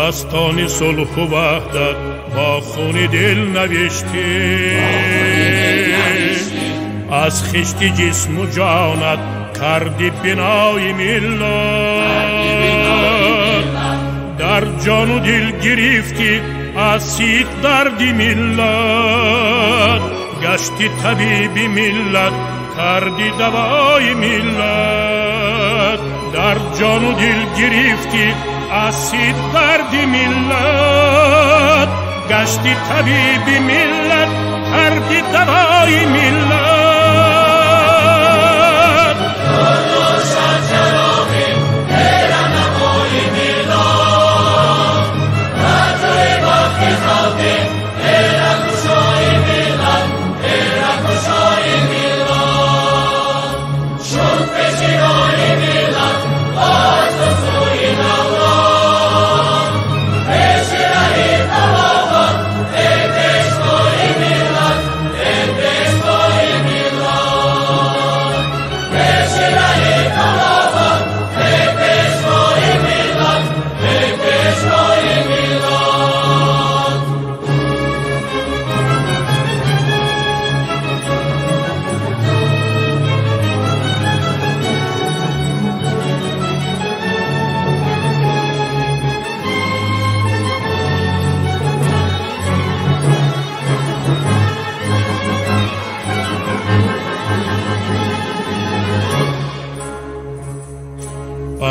داستان صلح و وحدت با خون دل نوشتیم، از خشت جسم و جانت کردی بنای ملت، در جان و دل گرفتی اسید دردی ملت، گشتی طبیب ملت کردی دوای ملت، در جان و دل گرفتی اسید دردی ملت، گشتی طبیب ملت کردی دوای ملت.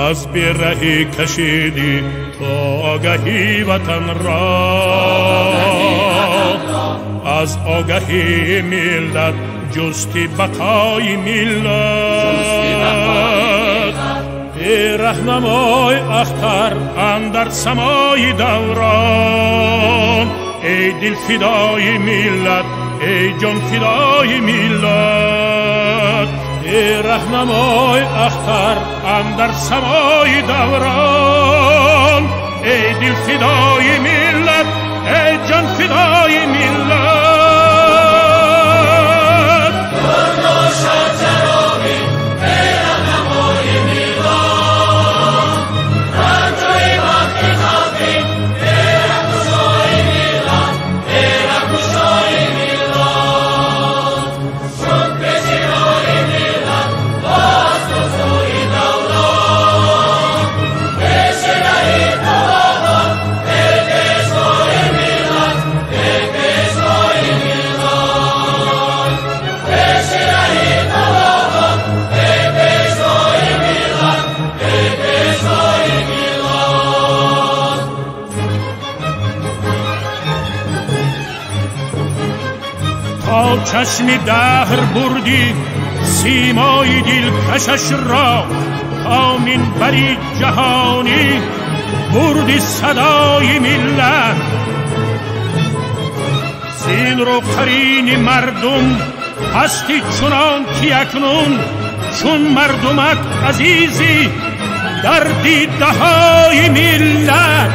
از بیرهی کشیدی تا آگهی وطن را، از آگهی ملت جستی بقای ملت، ای رهنمای اختر اندر سمای دوران، ای دل فدای ملت ای جان فدای ملت، ای رهنمای اختر اندر سمای دوران، ای دل فدای ملت ای جان فدای ملت. تا چشم دهر بردی سیمای دل کشش را، تا منبری جهانی بردی صدای ملت، زین رو قرین مردم هستی چنان که اکنون، چون مردمت عزیزی در دیده های ملت.